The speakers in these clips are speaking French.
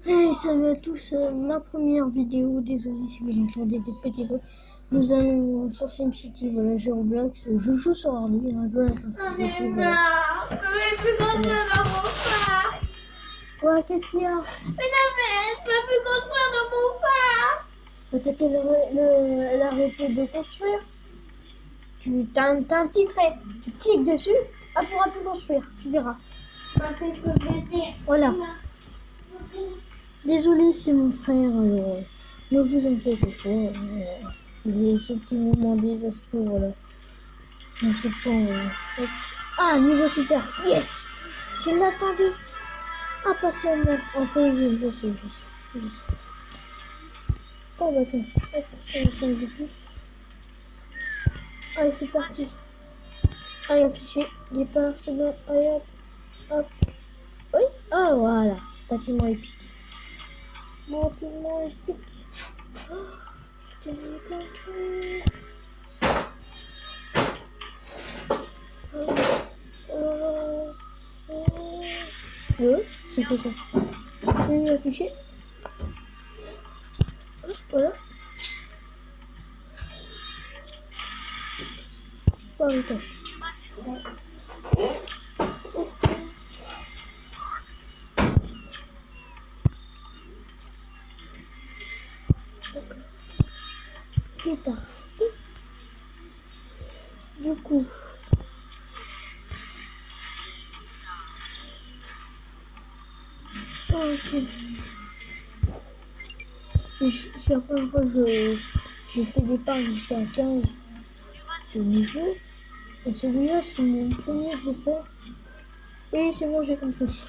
Hey, salut à tous, ma première vidéo, désolé si vous entendez des petits bruits. Nous allons sur SimCity, voilà, j'ai Roblox, je joue sur ordi, un jeu à la fin. Non mais je peux plus construire dans mon parc. Ouais, qu'est-ce qu'il y a? Mais non mais je peux plus construire dans mon parc. Peut-être qu'elle a arrêté de construire. T'as un petit trait, tu cliques dessus, elle pourra plus construire, tu verras. Bah c'est ce que je vais faire. Voilà. Désolé c'est mon frère, alors ne vous inquiétez pas. Ce petit moment désastreux, voilà. Un peu de temps, hop. Ah, niveau super, yes! Je l'attendais impatiemment. Enfin, je sais. Oh, bah attends, hop, ça va 5 de plus. Allez, c'est parti. Allez, affiché, départ, c'est bon, allez, hop. Oui, ah, voilà, bâtiment épique. Bâtiment épique. Oh, je t'ai mis plein de trucs. C'est quoi ça? Je vais afficher. Voilà. Par les tâches. Plus tard. Du coup. Ok. C'est la première fois que j'ai fait des parts jusqu'à 15 de niveau. Et celui-là, c'est mon premier que j'ai fait. Oui, c'est bon, j'ai compris.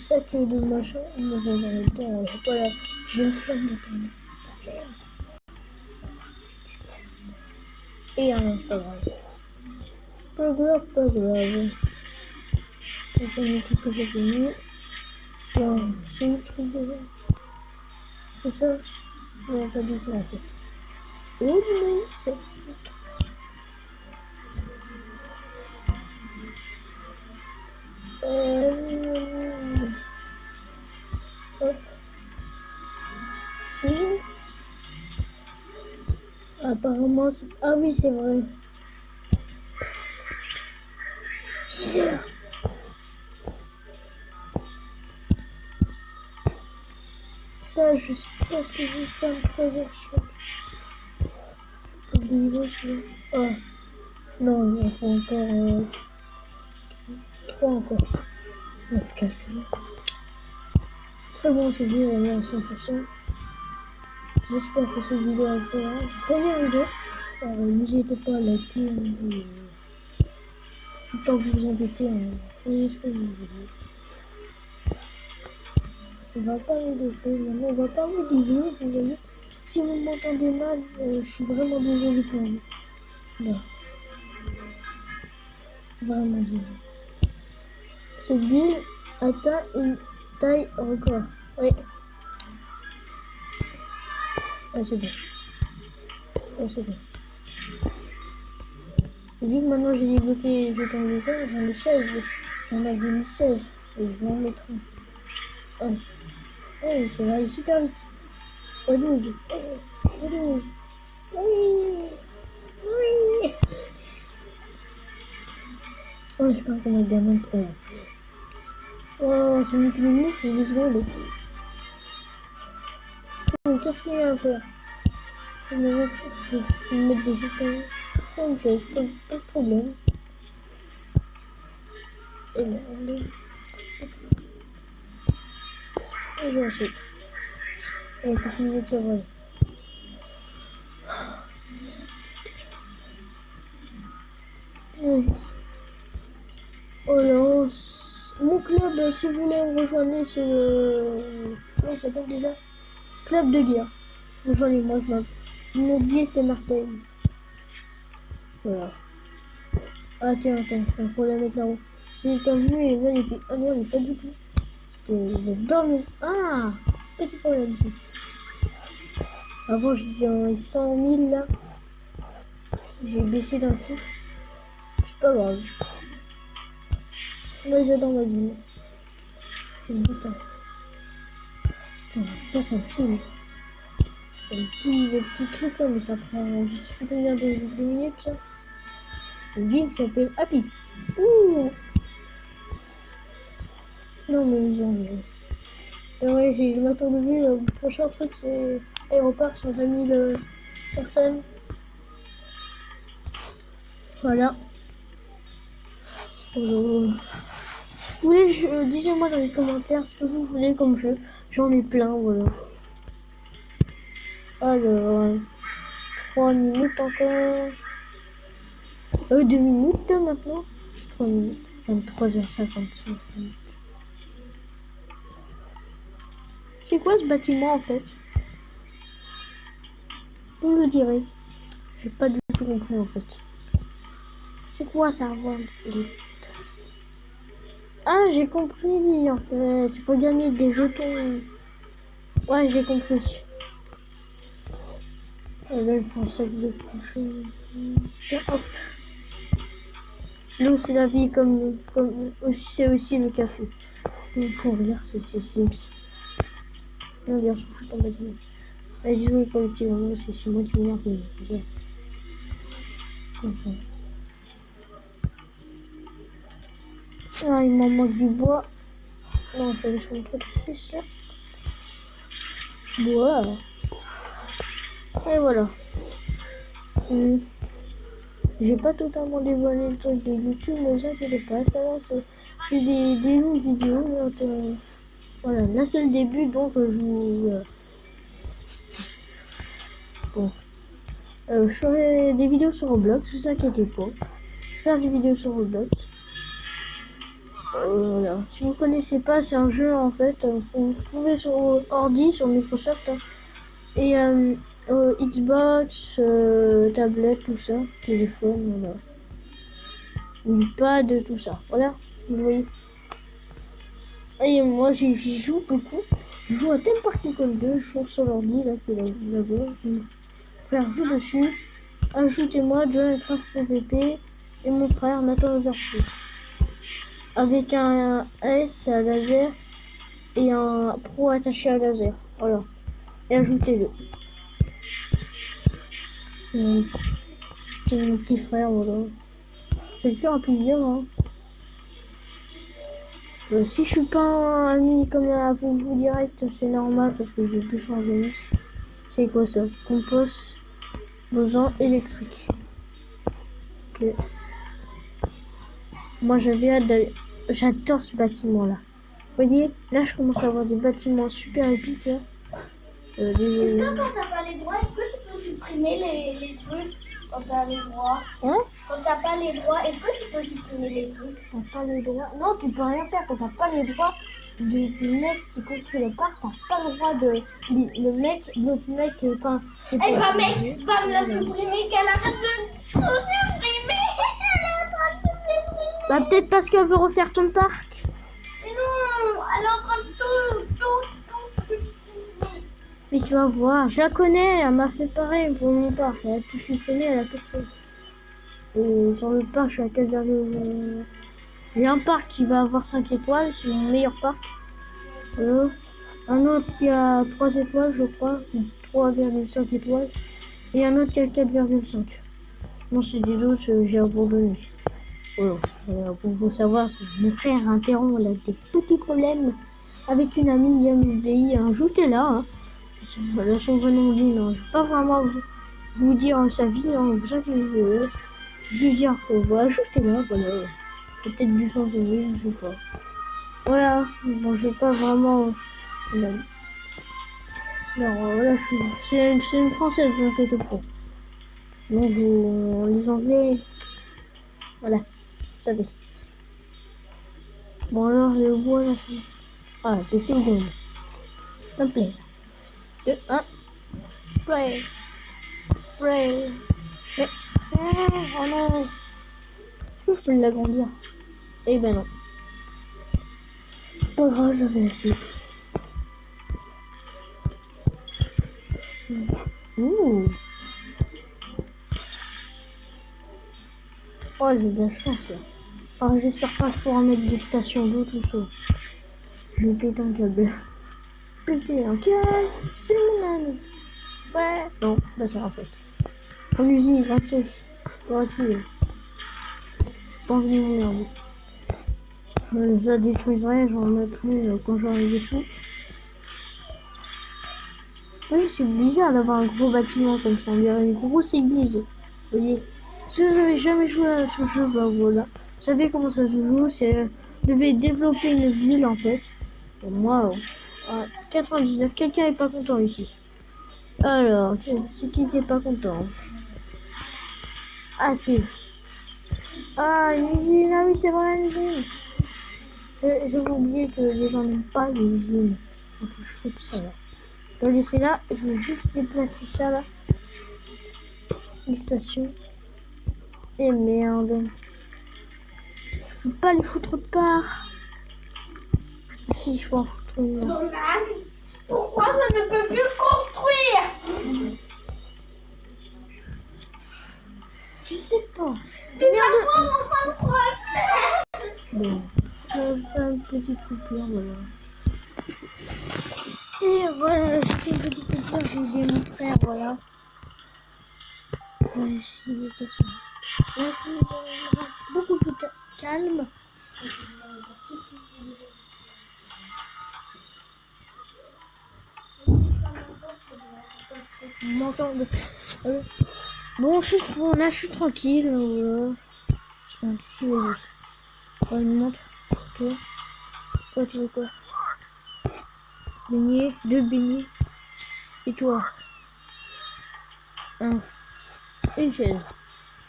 Sac de machin, on me regarde en même temps. Voilà, j'ai la flamme de tourner. La flemme. Et pas grave. Pas grave. C'est un truc que j'ai venu. Wow, c'est un truc de... C'est ça? Non, pas du tout en fait. Oh non, c'est... Hop. C'est où? Apparemment, c'est... Ah oui, c'est vrai. 6 heures. Ça, je sais pas ce que je vais faire 3 heures chaque. Ah, non, il faut encore 3 encore. 9, 4. Très bon, c'est bien, on est à 100%. J'espère que cette vidéo a été très vidéo. N'hésitez pas à liker. Faut pas vous embêter. Faites ce que vous voulez. On va parler de choses. Maintenant, on va parler du jeu. Vous voyez. Si vous m'entendez mal, je suis vraiment désolé pour vous. Non. Vraiment désolé. Cette ville atteint une taille record. Oui. Ah, c'est bon. Ah, c'est bon. Vu que maintenant j'ai débloqué les jetons de jeu, j'en ai 16. J'en avais mis 16. Et je vais en mettre un. Oh, ça va aller super vite. Au 12. Au 12. Oui. Oui. Oh, je sais pas comment il gamin trop. Oh, c'est une minute, c'est 10 secondes. Oh, qu'est-ce qu'il y a à faire? Je vais mettre des jetons. Oh, j'ai pas de problème. Et merde. Et j'ai ensuite. Et continue de savoir. Oh là, mon club, si vous voulez me rejoindre, c'est le... Comment il s'appelle déjà? Club de guerre. Rejoignez-moi, je m'appelle. Mon billet, c'est Marseille. Voilà. Ah tiens, attends, un problème avec la roue. Si t'as vu, et là, il fait... Ah non, il est pas du tout. Ils adorent mes... Ah, petit problème ici. Avant, j'étais dans les 100 000 là. J'ai baissé d'un coup. C'est pas grave. Moi, j'adore ma ville. C'est le butin. Putain, ça me saoule. Les petits trucs là, mais ça prend je sais pas combien de minutes ça. Le guide s'appelle Happy. Ouh. Non mais ils ont... ouais, j'ai ma tour de vue, le prochain truc c'est aéroport 120 000 personnes. Voilà. Vous voulez, disez-moi dans les commentaires ce que vous voulez comme jeu. J'en ai plein, voilà. Alors, 3 minutes encore. 2 minutes maintenant. 3 minutes. 23h55 minutes. C'est quoi ce bâtiment en fait? Vous me le direz. J'ai pas du tout compris en fait. C'est quoi ça revend les... Ah, j'ai compris en fait. C'est pour gagner des jetons. Ouais, j'ai compris. Et là, ils font ça de coucher. Hop. L'eau, c'est la vie comme c'est aussi le café. Il faut rire, c'est Sims. Non, bien sûr, je suis pas bâtiment. Allez, disons collectivement, c'est moi qui m'énerve. Comme ça. Ah, il m'en manque du bois. Non, je vais laisser mon truc, c'est ça. Bois. Et voilà. J'ai pas totalement dévoilé le truc de YouTube, mais vous inquiétez pas, ça va, c'est des longues vidéos. Donc, voilà, là c'est le début, donc je vous... bon. Je ferai des vidéos sur Roblox, ne vous inquiétez pas. Faire des vidéos sur Roblox. Voilà. Si vous connaissez pas, c'est un jeu en fait. Vous trouvez sur ordi, sur Microsoft. Hein, et Xbox, tablette, tout ça. Téléphone, voilà. Pad, tout ça. Voilà. Vous voyez. Et moi j'y joue beaucoup. Je joue à Theme Particle 2, je joue sur l'ordi là qui est là-bas. Je vais faire jouer dessus. Ajoutez-moi John PVP et mon frère Nathan Lazarfou. Avec un S à laser et un pro attaché à laser. Voilà. Et ajoutez-le. C'est mon petit frère, voilà. C'est le faire un plaisir, hein. Si je suis pas un ami comme avec vous direct, c'est normal parce que j'ai 200 amis. C'est quoi ça? Compost, boson électrique. Ok. Moi j'avais hâte d'aller. J'adore ce bâtiment là. Vous voyez, là je commence à avoir des bâtiments super épiques là. Est-ce que quand t'as pas les droits, est-ce que tu peux supprimer les trucs quand t'as les droits? Hein? Quand t'as pas les droits, est-ce que tu peux supprimer les trucs? T'as pas les droits. Non, tu peux rien faire quand t'as pas les droits du mec qui construit le parc. T'as pas le droit de. Le mec, l'autre mec qui est pas. Eh bah mec, va me la supprimer, qu'elle arrête de tout supprimer. Elle est en train de tout supprimer. Bah peut-être parce qu'elle veut refaire ton parc. Mais non, elle est en train de tout. Mais tu vas voir, je la connais, elle m'a fait pareil pour mon parc. Elle a tout supprimé, elle a tout fait. Et sur le parc, je suis à 4,1. J'ai un parc qui va avoir 5 étoiles, c'est mon meilleur parc. Un autre qui a 3 étoiles, je crois, 3,5 étoiles. Et un autre qui a 4,5. Non, c'est des autres, j'ai abandonné. Voilà, pour vous savoir, mon frère interrompt, il a des petits problèmes avec une amie IMUDI. Ajoutez-la. Hein. Là, son vrai nom, non, je vais pas vraiment vous dire sa vie, hein, vous inquiétez. Je veux dire que voilà, ajoutez-la, voilà. Peut-être du sens de vie, je sais pas. Voilà, bon, je vais pas vraiment. Alors, voilà, c'est une française, vous inquiétez pas. Donc, les anglais, voilà, vous savez. Bon, alors, le bois, là, c'est. Ah, 2 secondes. Ça me plaît, ça. 2, 1. Play. Play. Oh non. Est-ce que je peux l'agrandir? Eh ben non. Pas grave, j'avais assez. Ouh. Oh, j'ai de la chance là. Oh, j'espère pas que je pourrai mettre des stations d'eau tout ça. Je pète un câble. péter un câble, c'est mon âne. Ouais. Non, bah c'est en fait. En usine, gratuit. Gratuit. Pas envie de m'emmerder. Je la détruiserai, j'en mettrai quand j'aurai des sous. Oui, c'est bizarre d'avoir un gros bâtiment comme ça, on dirait une grosse église. Vous voyez, si vous n'avez jamais joué à ce jeu, bah voilà. Vous savez comment ça se joue, c'est... Vous devez développer une ville en fait. Et moi, 99, quelqu'un est pas content ici. Alors, c'est qui est pas content? Ah, si. Ah, une usine, ah oui, c'est vrai, une usine. J'avais oublié que les gens n'aiment pas les usines. Donc, je fous ça là. Je vais laisser là, je vais juste déplacer ça là. Les stations. Et merde. Je peux pas les foutre autre part. Si, je peux en foutre une là. Dolan, pourquoi je ne peux plus construire? Je sais pas. Mais pourquoi on va construire? Bon, je vais faire une petite coupure, voilà. Et voilà, j'ai fait une petite coupure, j'ai aidé mon frère, voilà. Ici, de toute façon. Là, c'est beaucoup plus calme. On m'entend. Bon, là, je suis tranquille. Voilà. Je suis tranquille. On me montre. Toi. Toi, tu veux quoi? Beignet, 2 beignets. Et toi? Une chaise.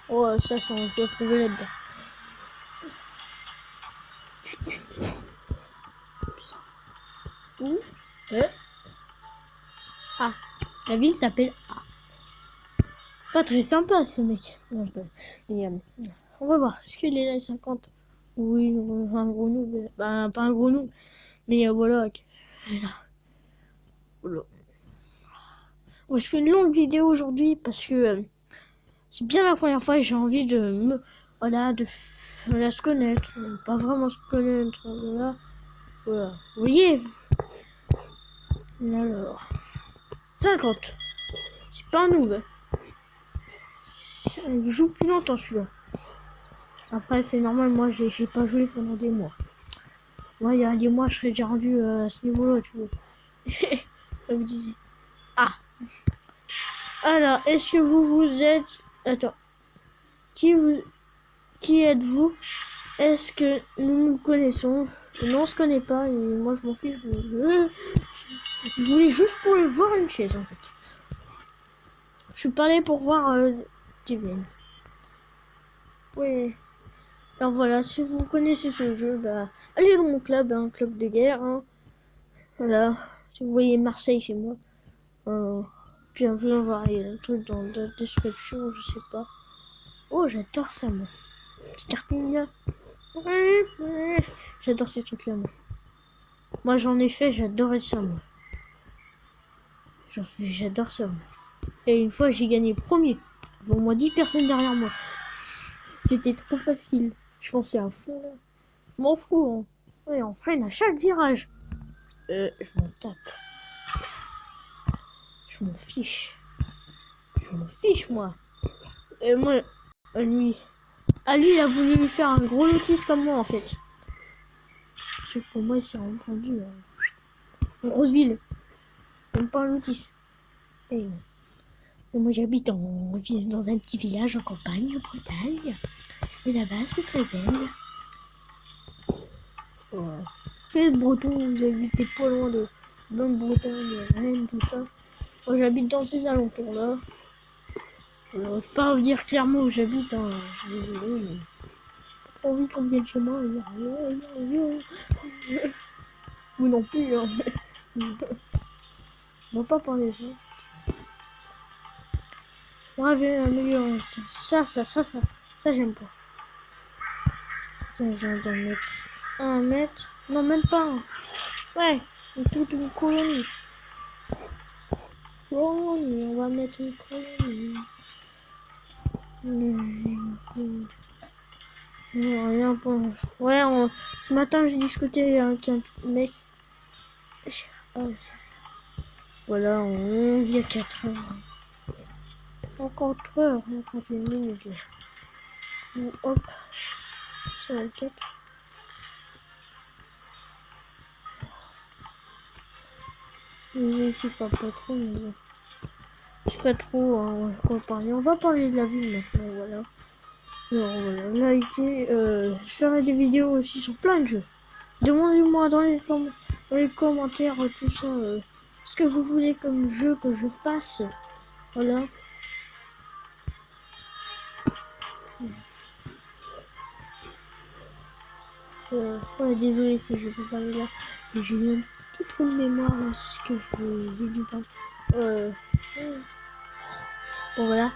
Oh, ça, on peut trouver là-dedans. Où? Ah, la ville s'appelle A. Pas très sympa ce mec. Non, on va voir. Est-ce qu'il est là, 50? Oui, un gros noob. Bah, pas un gros noob. Mais voilà. Là. Voilà. Ouais, je fais une longue vidéo aujourd'hui parce que c'est bien la première fois que j'ai envie de me. Voilà, de se connaître. Pas vraiment se connaître. Voilà. Voilà. Vous voyez, vous. Alors. 50. C'est pas un noob. Il joue plus longtemps celui-là. Après, c'est normal, moi j'ai pas joué pendant des mois. Moi, il y a des mois, je serais déjà rendu à ce niveau-là, tu vois. Ça vous disait. Ah. Alors, est-ce que vous êtes. Attends. Qui êtes-vous? Est-ce que nous nous connaissons? Non, on se connaît pas, et moi je m'en fiche. Je voulais juste pour le voir une chaise en fait. Je suis pas allé pour voir Kevin. Oui. Alors voilà, si vous connaissez ce jeu, bah allez dans mon club, un club de guerre. Hein. Voilà. Si vous voyez Marseille, c'est moi. Puis un peu on va voir un truc dans la description, je sais pas. Oh, j'adore ça, moi. Petite tartine là. J'adore ces trucs là, moi. Moi j'en ai fait, j'adorais ça, moi. J'adore ça, moi. Et une fois, j'ai gagné premier. Bon, moi 10 personnes derrière moi. C'était trop facile. Je pensais à fond là. Je m'en fous, hein. Ouais, on freine à chaque virage. Je m'en tape. Je m'en fiche. Je m'en fiche, moi. Et moi, lui, il a voulu lui faire un gros lotis comme moi, en fait. C'est pour moi, il s'est rendu une grosse ville. Même pas un lotis. Et moi, j'habite dans un petit village en campagne, en Bretagne. Et là-bas, c'est très zen. Ouais. Les Bretons, vous habitez pas loin de Bretagne, de Rennes, tout ça. Moi, j'habite dans ces alentours-là. Je peux pas vous dire clairement où j'habite, hein. Je suis désolé, mais j'ai pas envie qu'on vienne chez moi et dire vous non plus, hein. On va pas parler de ça. On va améliorer ça, j'aime pas. J'ai envie d'en mettre 1 mètre. Non, même pas un. Ouais, toute une colonie. Colonie, on va mettre une colonie. Non, rien pour... Ouais, ce matin j'ai discuté avec un mec. Voilà, il y a 4 heures. Encore 4 heures, 31 minutes. Ou hop, 54. Mais ici, pas trop, mais bon. Je sais pas trop quoi parler. On va parler de la ville maintenant, voilà. Alors voilà, likez, je ferai des vidéos aussi sur plein de jeux. Demandez-moi dans les commentaires tout ça, ce que vous voulez comme jeu que je fasse. Voilà. Ouais, désolé si je peux parler là. J'ai eu un petit trou de mémoire parce que j'ai du temps. Bon voilà.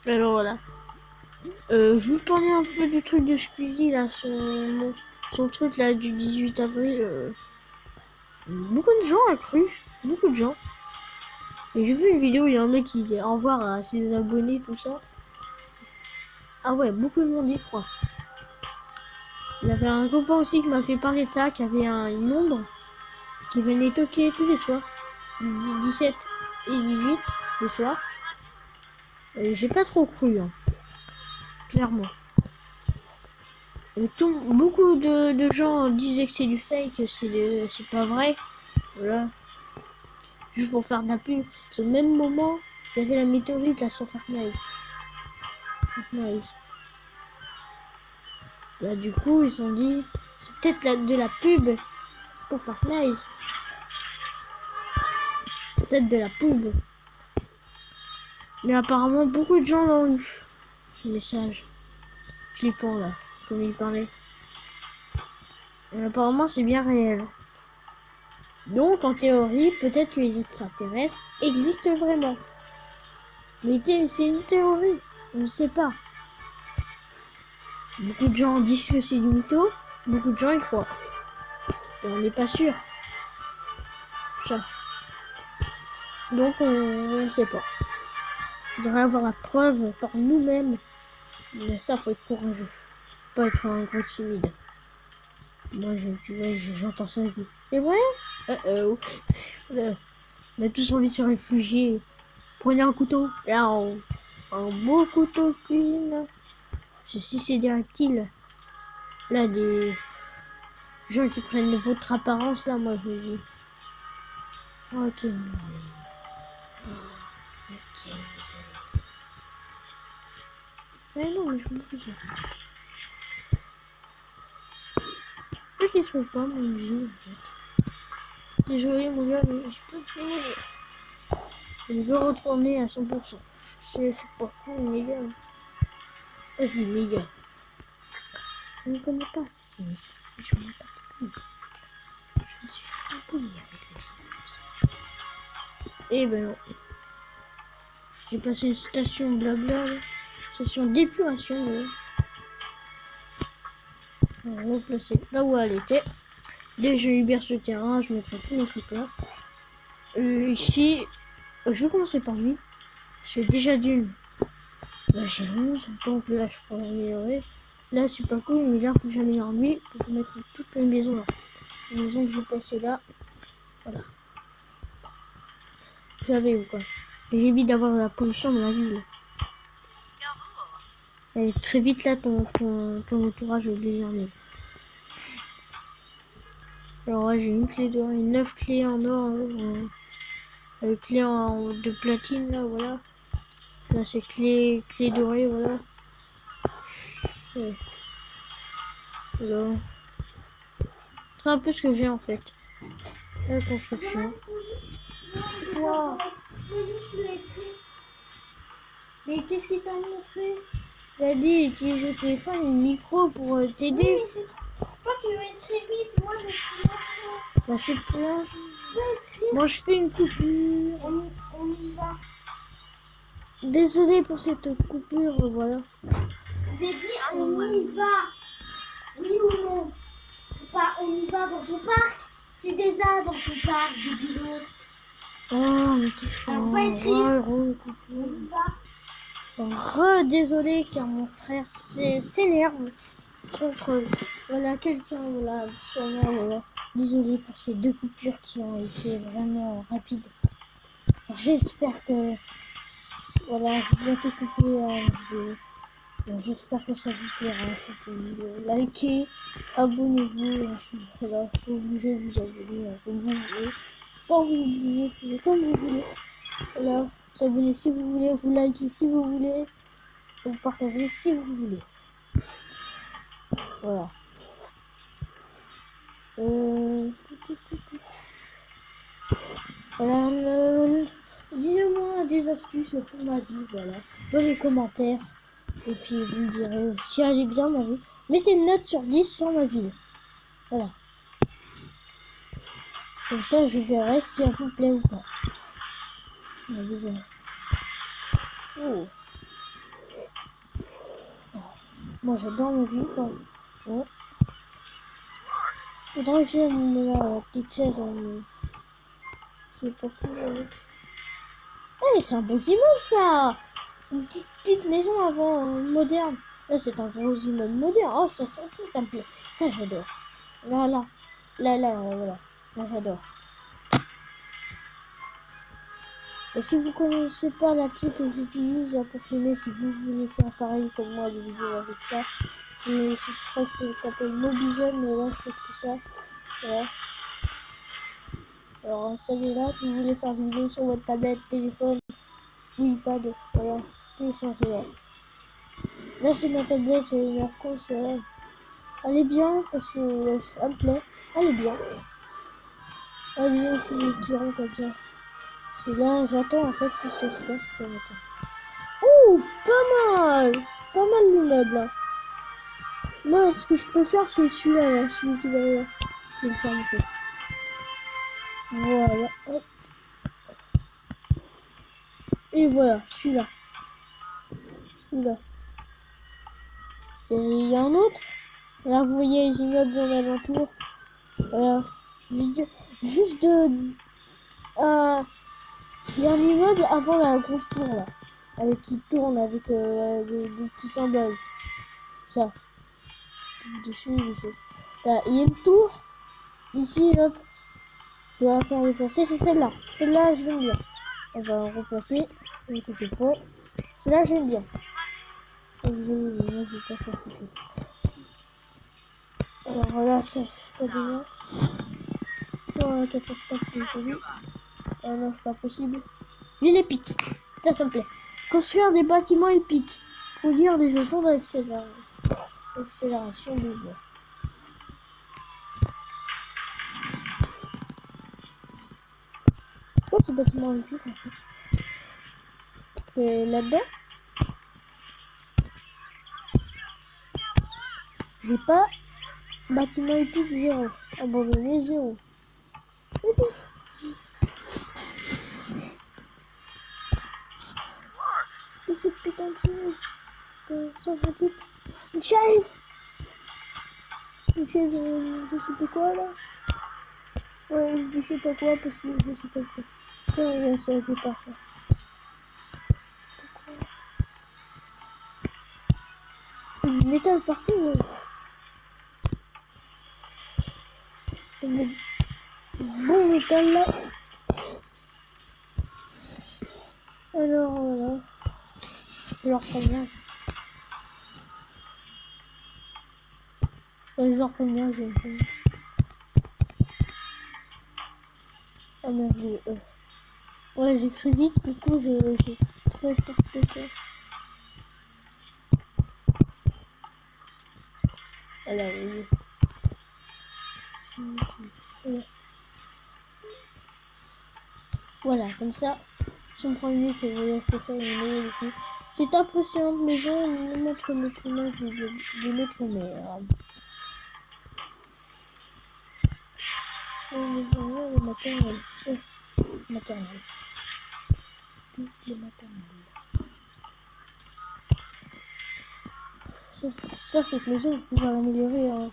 Alors voilà. Je vous parlais un peu du truc de Squeezie là, son truc là du 18 avril. Beaucoup de gens ont cru, beaucoup de gens. Et j'ai vu une vidéo, il y a un mec qui disait au revoir à ses abonnés, tout ça. Ah ouais, beaucoup de monde y croit. Il y avait un copain aussi qui m'a fait parler de ça, qui avait une ombre qui venait toquer tous les soirs, 17 et 18 le soir. Et j'ai pas trop cru, hein, clairement. Et beaucoup de gens disaient que c'est du fake, c'est pas vrai. Voilà. Juste pour faire de la pub. Au même moment, il y avait la météorite là sur Fortnite. Là, du coup, ils se sont dit, c'est peut-être de la pub pour Fortnite. Peut-être de la pub. Mais apparemment, beaucoup de gens l'ont eu. Ce message. Flippant là, comme il parlait. Et apparemment, c'est bien réel. Donc, en théorie, peut-être que les extraterrestres existent vraiment. Mais c'est une théorie. On ne sait pas. Beaucoup de gens disent que c'est du mytho. Beaucoup de gens y croient. Et on n'est pas sûr. Ça. Donc, on ne sait pas. Il faudrait avoir la preuve par nous-mêmes. Mais ça, faut être courageux. Faut pas être un gros timide. Moi, tu vois, j'entends ça et tout. C'est vrai? On a tous envie de se réfugier. Prenez un couteau. Là, un beau couteau de cuisine. Ceci, c'est des reptiles. Là, des gens qui prennent votre apparence, là, moi, je me dis. Ok. Ok. Mais non, mais je me dis. Je ne trouve pas mon jeu, en fait. Désolé, mon gars, mais je peux te finir. Je veux retourner à 100%. C'est pas cool, les gars. Je dis les gars. Je ne connais pas ces Sims. Je ne m'entends plus. Je ne suis pas poli avec les Sims. Eh ben non. J'ai passé une station blabla. Station d'épuration. On va replacer là où elle était. Dès que je libère ce terrain, je mettrai tous mes trucs là. Ici, je vais commencer par lui. J'ai déjà d'une. Là j'ai 11, donc là je peux améliorer. Là c'est pas cool, mais là faut que j'améliore lui pour mettre toute une maison là. La maison que je vais passer là. Voilà. Vous savez ou quoi? J'évite d'avoir la pollution de la ville. Allez, très vite là ton entourage est désormais. Alors là j'ai une clé d'or, 9 clés en or, clé de platine là, voilà. Là c'est clé dorée, voilà. Ouais. Voilà. C'est un peu ce que j'ai en fait. La construction. Wow. Mais qu'est-ce qu'il t'a montré? T'as dit utilise le téléphone et le micro pour t'aider. Oui, c'est toi tu vas être très vite, moi je suis là. Bah c'est plein. Moi je fais une coupure. On y va. Désolé pour cette coupure, voilà. J'ai dit on y va. Oui ou non? Pas on y va dans ton parc. Je suis déjà dans ton parc, débilos. Oh mais c'est On va écrire. coupure. On y va. Désolé car mon frère s'énerve contre voilà quelqu'un voilà sûrement voilà. Désolé pour ces 2 coupures qui ont été vraiment rapides. J'espère que voilà je vais bientôt couper la vidéo. J'espère que ça vous plaira cette vidéo. Likez, abonnez-vous. Voilà, je suis obligé de vous abonner comme vous voulez. Pas vous oublier, faites comme vous voulez. Voilà, vous abonnez si vous voulez, vous likez si vous voulez, vous partagez si vous voulez. Voilà. Voilà, dis-moi des astuces pour ma vie, voilà. Dans les commentaires. Et puis vous me direz si elle est bien ma vie. Mettez une note sur 10 sur ma vie. Voilà. Comme ça, je verrai si elle vous plaît ou pas. Oh. Moi, j'adore ma vie, quoi. Ouais. Faudrait que j'ai la petite chaise. Je sais pas plus avec. Ah, mais c'est un beau immeuble, ça! Une petite maison avant, moderne. Là, c'est un gros immeuble moderne. Oh, ça me plaît. Ça, j'adore. Là, voilà. Là, j'adore. Et si vous connaissez pas l'appli que j'utilise pour filmer, si vous voulez faire pareil comme moi, des vidéos avec ça, et je crois que ça s'appelle Mobizen, mais là, je fais tout ça. Voilà. Alors, installez-la si vous voulez faire des vidéos sur votre tablette, téléphone, ou iPad. Voilà. Téléchargez-la. Là, c'est ma tablette, Mercos, voilà. Elle est bien, parce que elle me plaît. Elle est bien. Elle est bien aussi les tirants comme ça. C'est là, j'attends en fait que ça se passe comme ça. Ouh, pas mal! Pas mal l'immeuble là. Moi, ce que je préfère, c'est celui-là, là, celui qui est derrière. Je vais le faire un peu. Voilà. Hop. Et voilà, celui-là. Celui-là. Et il y a un autre. Là, vous voyez les immeubles dans l'alentour. Voilà. Juste de... il y a un immeuble avant la grosse tour, là. Avec qui tourne, avec des petits symboles. Ça. Dessus. Là, il y a une tour. Ici, hop. Je vais la faire replacer. C'est celle-là. Celle-là, je l'aime bien. On va en replacer. Ne vous inquiétez pas. Celle-là, j'aime bien. Je vais pas faire tout de suite. Alors là, ça, c'est pas déjà. Non, catastrophe, désolé. Ah non, c'est pas possible. L'île épique. Ça me plaît. Construire des bâtiments épiques. Produire des jetons d'accélération de voie. C'est quoi ce bâtiment épique en fait? C'est là-dedans? J'ai pas bâtiment épique 0. Abandonné 0. Et cette putain de chaise. Ça va tout. Une chaise! Une chaise, je sais pas quoi là. Ouais, je sais pas quoi parce que je sais pas quoi. Tiens, ça a été parfait. Du métal partout, ouais. Le bon métal là. Alors voilà. Genre combien? Genre combien j'ai fait? Ah merde, ouais, j'écris vite, du coup j'ai très forte chose. Alors oui. Voilà, comme ça, si on prend une minute et je peux faire une vidéo dessus. C'est impressionnante maison, nous montre notre image de notre mère. Le maternel. Maternel. Le maternel. Ça, cette maison, vous pouvez l'améliorer. Hein.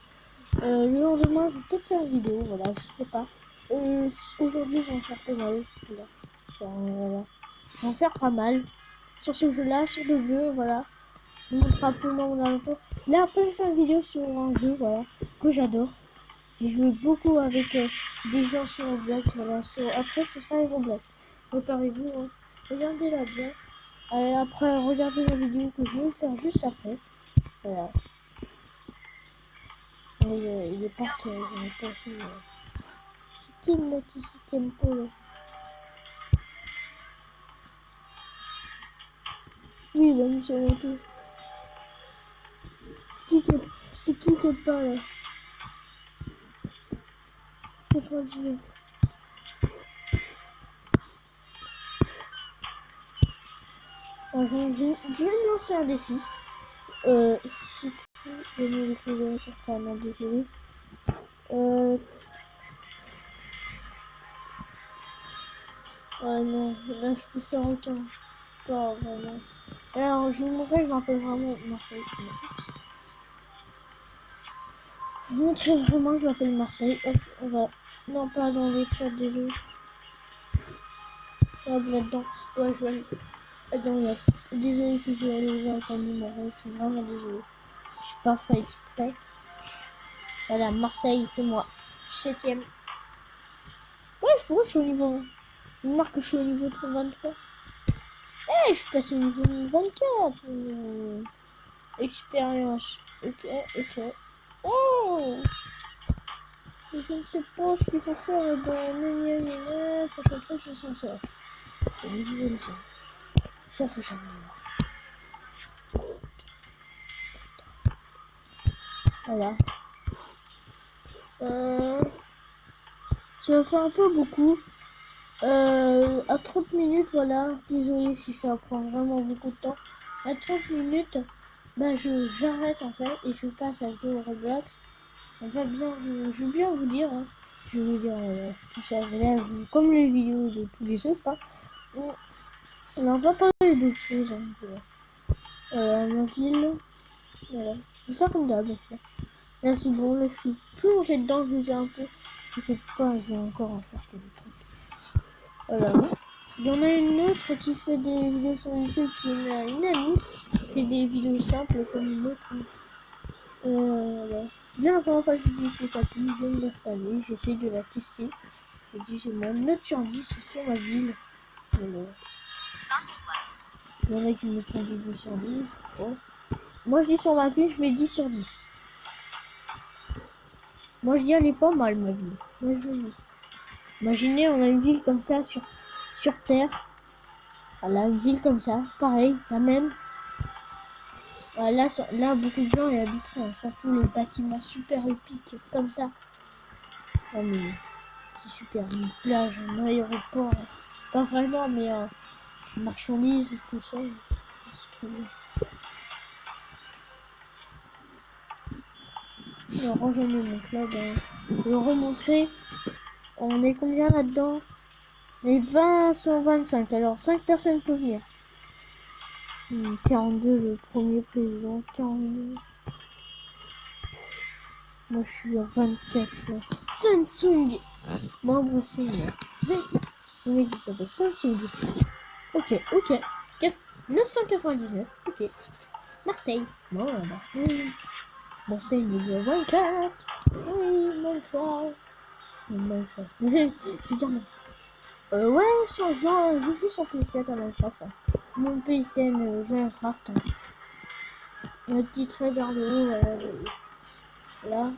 Le lendemain, je vais peut-être faire une vidéo, voilà, je sais pas. Aujourd'hui, j'en vais faire pas mal. Voilà. J'en vais en faire pas mal. sur ce jeu-là, sur le jeu, voilà. Je vous montre un peu mon aventure. Là, après, je vais faire une vidéo sur un jeu, voilà, que j'adore. J'ai joué beaucoup avec des gens sur Roblox, voilà. Après, ce sera les Roblox. Préparez-vous, hein. Regardez-la bien. Et après, regardez la vidéo que je vais faire juste après. Voilà. Il est parti, je n'ai pas su. C'est qui là qui s'y tienne pas là? Oui, bah, nous savons tout. C'est qui qui est pas là? 99. Alors, je vais me lancer un défi. Si je vais me l'écrire sur un défi. Ah non, là je peux faire aucun. Pas vraiment. Alors, je vous montrerai, je m'appelle vraiment Marseille. Je vous montrerai vraiment, je m'appelle Marseille. Hop, on va. Non, pas dans le chat, désolé. Là, vous êtes dedans. Ouais, je vais être dans le. Désolé si je vais déjà entendu mon rêve, je suis vraiment désolé. Je suis pas fait exprès. Voilà, Marseille, c'est moi. 7ème. Ouais, pourquoi je suis au niveau. Il marque que je suis au niveau 23. Eh, je suis passé au niveau 24. Expérience. Ok, ok. Oh, je ne sais pas ce qu'il faut faire dans prochaine fois je suis censé. C'est le niveau 25. Ça fait jamais voir. Voilà. Ça fait un peu beaucoup. À 30 minutes, voilà. Désolé si ça prend vraiment beaucoup de temps. À 30 minutes, bah j'arrête en fait et je passe à deux Roblox. On va bien, je vais bien vous dire, hein. Je vais vous dire tout ça, là, comme les vidéos de tous les autres, hein. On va parler d'autres choses. Hein. Ma ville, voilà. Je vais faire comme d'hab. Là c'est bon, là je suis plongé dedans, je vous ai un peu. Je sais pas, je vais encore en faire des trucs. Voilà. Il y en a une autre qui fait des vidéos sur YouTube qui est une amie, qui fait des vidéos simples comme une autre. Voilà. Bien la première fois que je dis c'est tapis, je viens de l'installer, j'essaie de la tester. Je dis j'ai mon note sur 10 sur ma ville. Voilà. Il y en a qui me font des 10 sur 10. Bon. Moi je dis sur ma ville, je mets 10 sur 10. Moi je dis elle est pas mal ma ville. Moi je dis. Imaginez on a une ville comme ça sur Terre. Voilà, une ville comme ça, pareil, la même. Voilà, là beaucoup de gens y habiteraient, hein, surtout les bâtiments super épiques comme ça. Oh, mais c'est super, une plage, un aéroport. Pas vraiment, mais marchandises, tout ça. C'est trop bien. Alors, rejoignez mon club. Je vais remontrer. On est combien là-dedans? On est 20 sur 25. Alors, 5 personnes peuvent venir. 42, le premier président. 42. Moi, je suis à 24 là. Samsung. Membre senior. Le mec qui s'appelle Samsung. Ok. 999. Ok. Marseille. Bon, bah. Oui. Marseille niveau 24. Oui, Minecraft. Minecraft. Je veux dire, ouais, je joue sur PS4 à Minecraft. Hein. Mon PSN, Minecraft. Hein. Le petit trait vers le haut, là.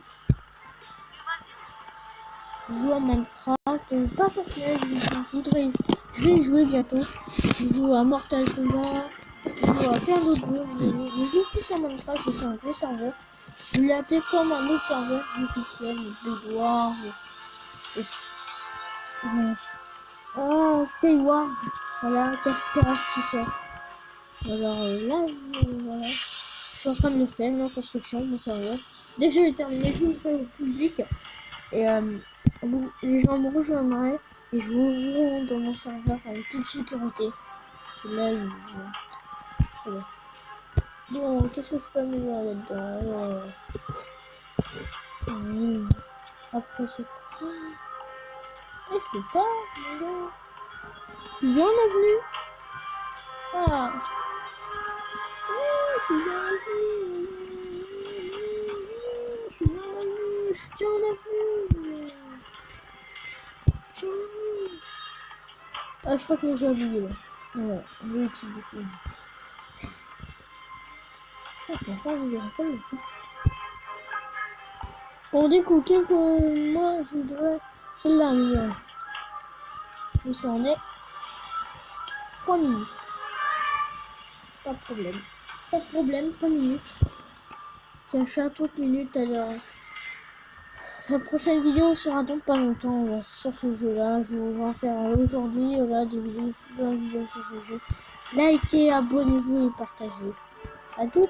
Je joue à Minecraft, pas Fortnite, je vais y jouer bientôt. Je joue à Mortal Kombat, je joue à plein d'autres jeux. Je joue plus à Minecraft, j'ai fait un gros serveur. Je l'ai appelé comme un autre serveur officiel, Bedwars, Skywars, voilà, 4 tirages tout ça. Alors là, voilà, je suis en train de le faire, la construction de mon serveur. Dès que je vais terminer, je vous le ferai au public. Et les gens me rejoindraient et je vous dans mon serveur avec toute sécurité. C'est là où voilà. Bon, qu'est-ce que je peux améliorer là-dedans Après c'est quoi je peux pas, mon gars. Tu viens en avenue Ah. Je suis dans la vue. Je suis dans la vue. Je suis dans la vue. Ah, je crois que j'ai oublié là. Ouais, je vais utiliser. Ah, franchement, je vais rester là. On découvre que moi, je voudrais celle-là, mais où ça en est 3 minutes. Pas de problème. Pas de problème, 3 minutes. Tiens, je suis à 30 minutes alors. La prochaine vidéo sera donc pas longtemps sur ce jeu-là. Je vais en faire aujourd'hui des vidéos sur ce jeu. Likez, abonnez-vous et partagez. À toutes.